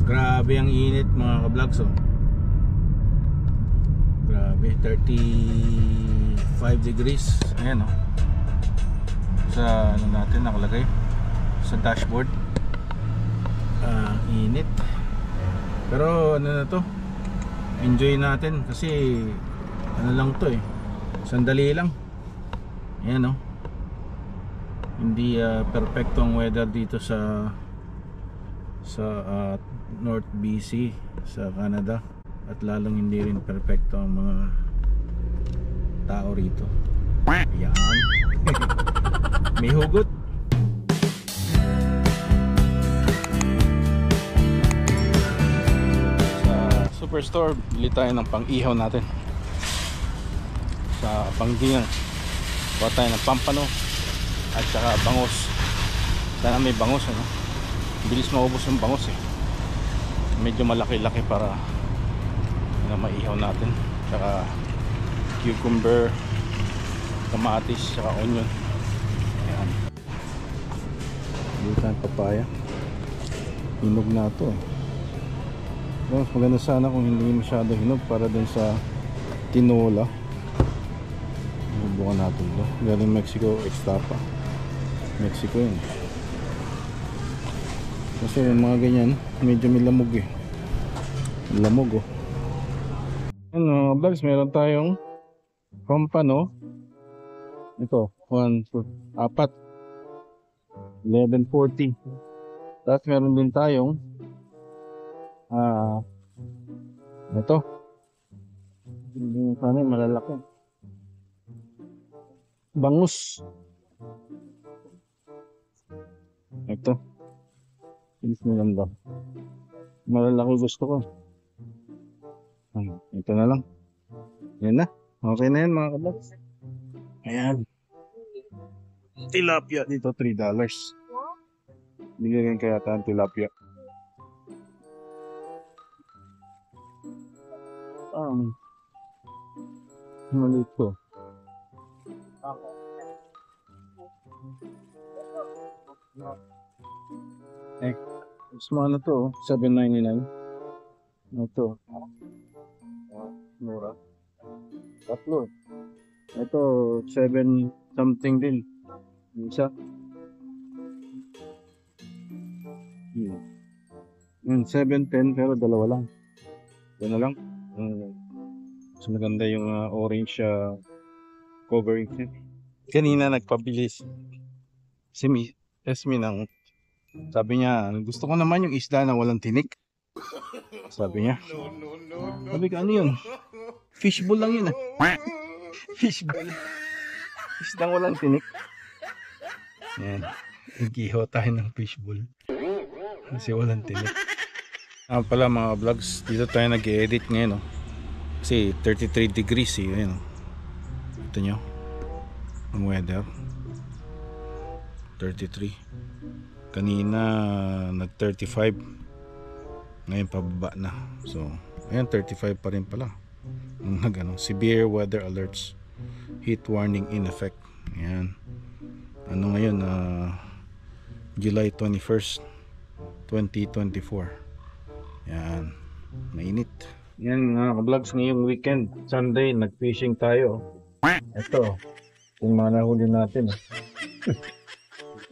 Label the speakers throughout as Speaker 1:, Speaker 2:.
Speaker 1: Grabe ang init mga ka-vlogs, oh. Grabe, 35 degrees. Ayan, oh. Sa ano natin nakalagay sa dashboard. Init. Pero ano na to, enjoy natin kasi ano lang to, sandali lang. Ayan, oh. Hindi perfecto ang weather dito sa North BC sa Canada, at lalong hindi rin perfecto ang mga tao rito. Ayan. May hugot. Sa Superstore bili tayo ng pang-ihaw natin. Sa Pangdingan kuha tayo ng pampano at saka bangos. Sana may bangos, ano? Bilis maubos yung bangos, medyo malaki-laki para maihaw natin. Saka cucumber, kamatis, saka onion. Ayan. Dito ang papaya. Hinog na ito, Mas maganda sana kung hindi masyado hinog para din sa tinola. Bubukan natin ito. Galing Mexico, Extapa. Mexico yun. Kasi yung mga ganyan medyo may lamog, lamog, ano vlogs, meron tayong pampano. Ito 1, 2, 4, 11.40. Tapos meron din tayong ito, sana malalaki, bangus. Ito maganda, malalaki, gusto ko. Ito na lang, yan na, okay na yan mga kablogs. Ayan, tilapia dito $3. Bigyan kaya tayo tilapia. Maliit ko. Mas mga to, $7.99. Ito mura. Tatlo. Ito 7 something din. Isa. Yun 7.10 pero dalawa lang. Ito na lang. Mas maganda yung orange covering. Kanina nagpabilis si Esme ng, sabi niya gusto ko naman yung isda na walang tinik. Sabi niya. Sabi ko, ano yun? Fishbowl lang yun, Fishbowl. Isdang walang tinik. Yan. Nag-ihaw tayo ng fishbowl kasi walang tinik. Pala mga vlogs, dito tayo nag-edit ngayon, kasi 33 degrees, Ayan, ito nyo ang weather. 33. Kanina nag 35, ngayon pababa na. So ayan, 35 pa rin pala. Severe weather alerts, heat warning in effect. Ayan. Ano ngayon, July 21st 2024. Ayan, mainit. Yan mga ka-vlogs, ngayong weekend, Sunday, nag-fishing tayo. Ito, yung mga nahuli natin.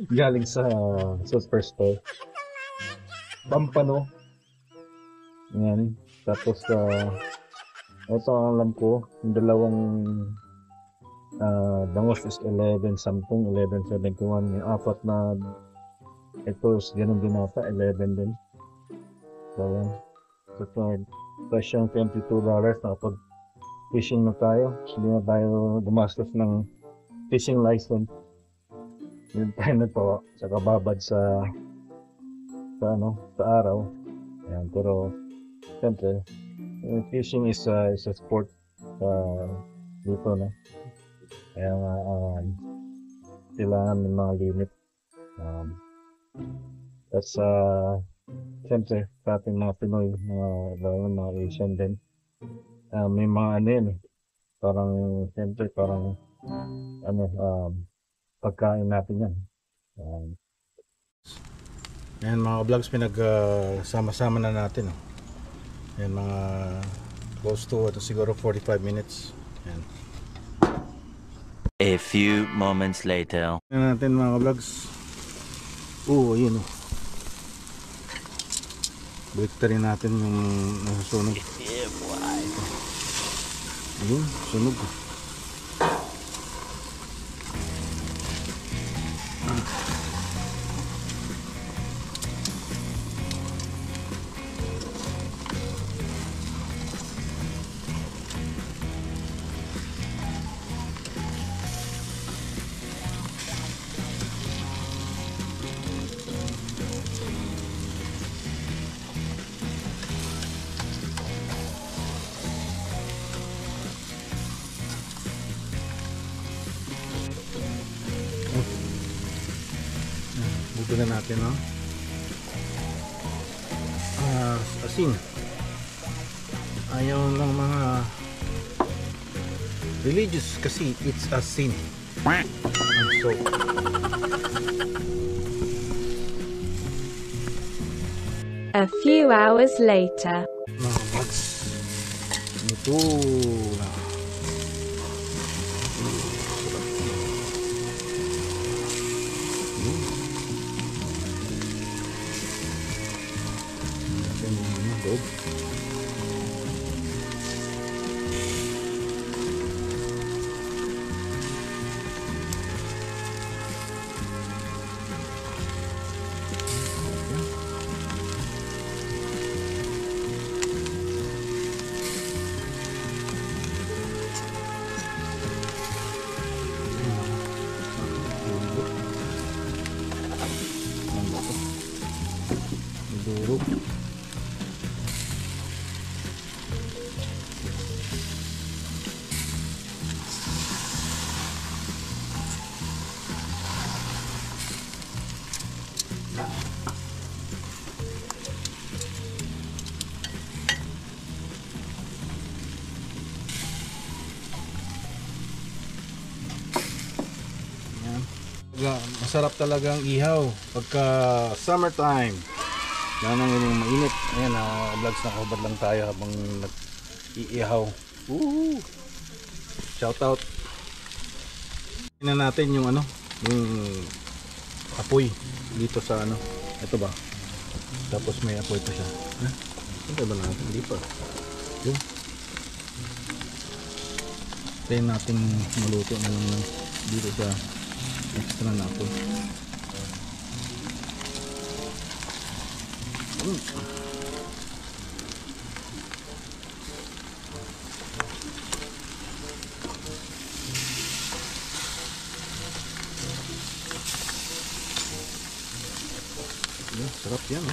Speaker 1: Galing sa Superstore. Pampano. Yan. Tapos ito ang alam ko, yung dalawang bangos is 11 something, 11.71. Yung apat na ito is ganun din ata, 11 din. So yan. So price yung $22. Nakapag fishing na tayo. Hindi na tayo gumastos ng fishing license. Yun tayo na to sa kababad sa araw. Ayan, pero siyempre fishing is a sport dito na. Kaya kailangan ng mga limit. That's siyempre sa ating mga Pinoy, mga Asian din, may mga parang siyempre parang pagkain natin yan. Ayan mga vlogs, sama-sama na natin. Ayan mga close to siguro 45 minutes. Ayan.
Speaker 2: A few moments later.
Speaker 1: Ayan natin mga vlogs. Ayun Balik rin natin yung nasusunog. Ayun, sunog. Buto na natin, no? Asin. Ayaw ng mga religious kasi it's a sin. So
Speaker 3: a few hours later.
Speaker 1: mga buds, ito na. Durog. Masarap talagang ihaw pagka summertime. Lalo na ngayon mainit. Ayan, vlogs na kahubad lang tayo habang nag-iihaw. Shout out. Tingnan natin yung yung apoy dito sa ito ba? Tapos may apoy pa siya. Ito ba natin? Hindi pa. Yun. Tayo natin maluto na lang dito sa extra na apoy. Sarap yan,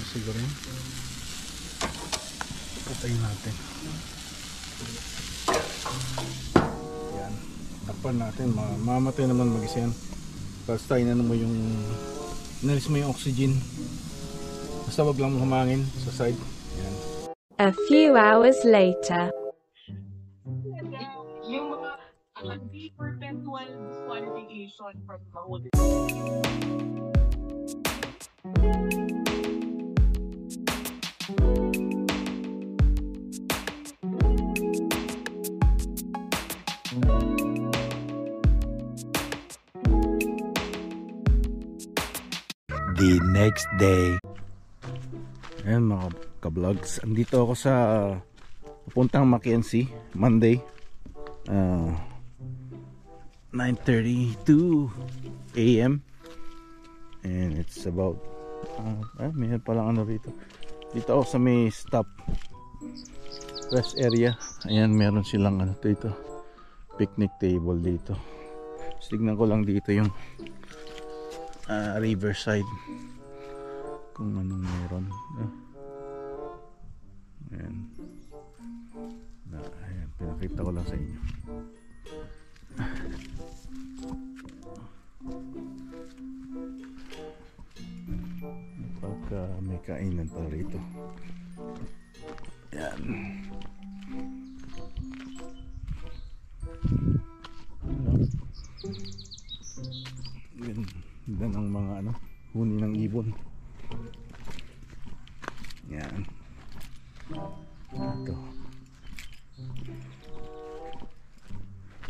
Speaker 1: siguro yun. Patayin natin. Yan. Takpan natin. Mamatay naman mag-isa yan. Basta inano mo yung inalis mo yung oxygen. Basta wag lang humangin sa side. Yan.
Speaker 3: A few hours later.
Speaker 4: Yung mga perpetual disqualification from the whole.
Speaker 2: The next day.
Speaker 1: Ayan mga ka-vlogs, andito ako sa pupuntang Mackenzie Monday. 9:32 a.m. and it's about mayroon palang ano rito. Dito ako sa may stop rest area. Ayan, meron silang ano dito, picnic table dito. So, tignan ko lang dito yung riverside kung anong meron. Ayan. Ayan, pinakita ko lang sa inyo. Pagka may kainan pa rito. Ayan. Ganda ng mga ano, huni ng ibon. Ayan. Ito.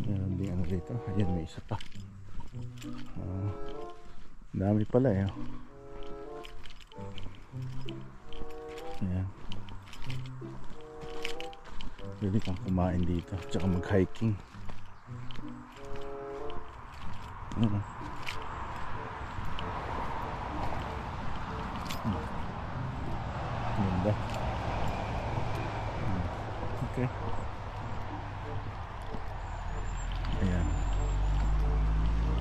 Speaker 1: Meron din ano dito. Ayan, may isa pa. Dami pala eh. Ayan. Pwede kang kumain dito. Tsaka mag-hiking. Ganda. Okay. Ayan.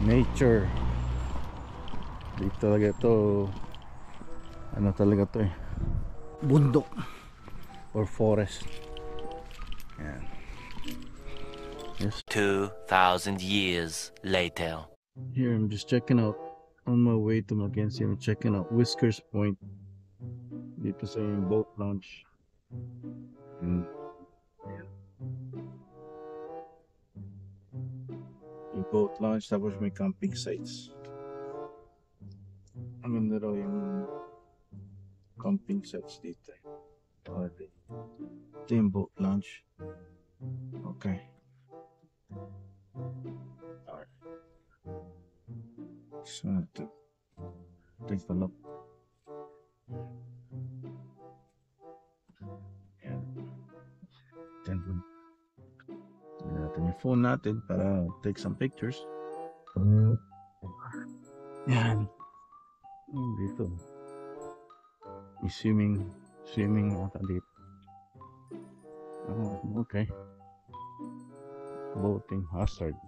Speaker 1: Nature. Dito talaga to. Ano talaga to eh. Bundok. Or forest. Ayan. Yes.
Speaker 2: 2,000 years later.
Speaker 1: Here I'm just checking out on my way to Mackenzie. I'm checking out Whiskers Point. Dito sa yung boat launch. Ayan. Yung boat launch, tapos may camping sites. Ang ganda raw yung camping sites dito. Ito yung boat launch. Okay. Alright. So, take a look. Ayan. Then, natin yung phone natin para take some pictures. Yan. Dito. May swimming ata dito. Oh, okay. Boating hazard.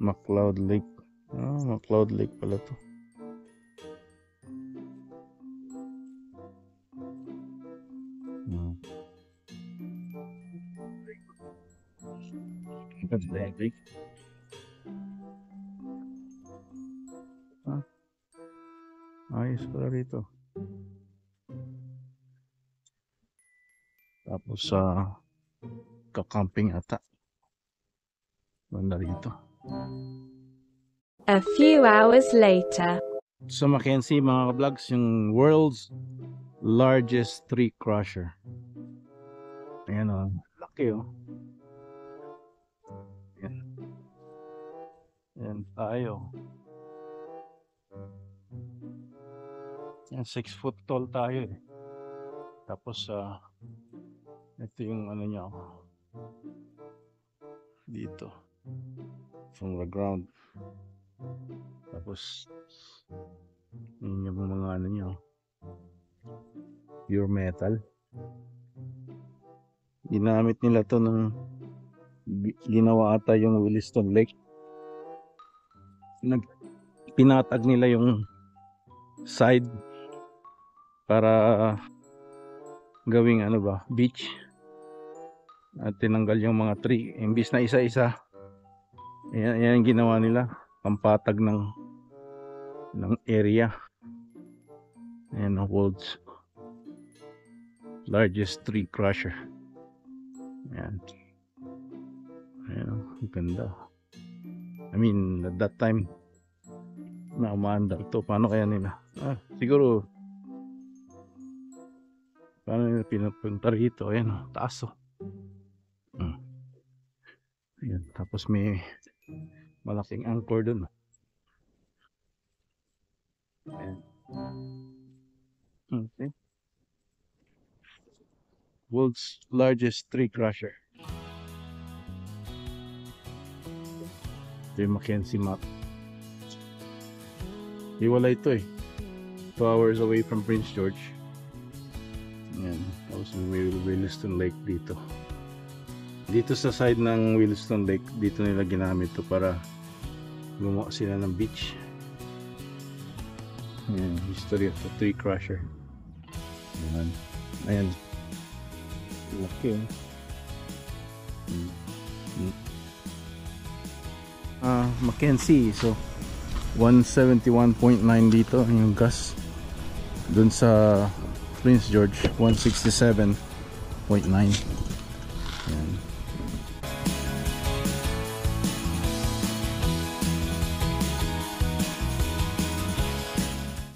Speaker 1: McLeod Lake. McLeod Lake pala to. That's big. Ayos pala rito. Tapos kakamping ata. Banda rito.
Speaker 3: A few hours later.
Speaker 1: Sa Mackenzie mga ka-vlogs, yung world's largest tree crusher. Ayan o, laki o. Ayan tayo. Yan, 6 foot tall tayo eh. Tapos ito yung ano niya dito from the ground. Tapos yun yung mga ano niya pure metal. Ginamit nila to ng ginawa ata yung Williston Lake. Pinatag nila yung side para gawing ano ba, beach, at tinanggal yung mga tree imbis na isa-isa. Yan yung ginawa nila, pampatag ng area. Ayan ang world's largest tree crusher. Ayan, ang ganda. I mean, at that time na umaandar to. Paano kaya nila? Siguro paano nila pinapunta rito? Ayan, taas o. Ayan, tapos may malaking anchor dun. Ayan. Okay. World's largest tree crusher. Ito yung Mackenzie map. Iwala ito eh. 2 hours away from Prince George. Yan. Tapos may Williston Lake dito. Dito sa side ng Williston Lake, dito nila ginamit to para gumawa sila ng beach. Yan. History of the tree crusher. Yan. Ayan. Okay. Mackenzie. So 171.9 dito yung gas. Dun sa Prince George 167.9. Yan.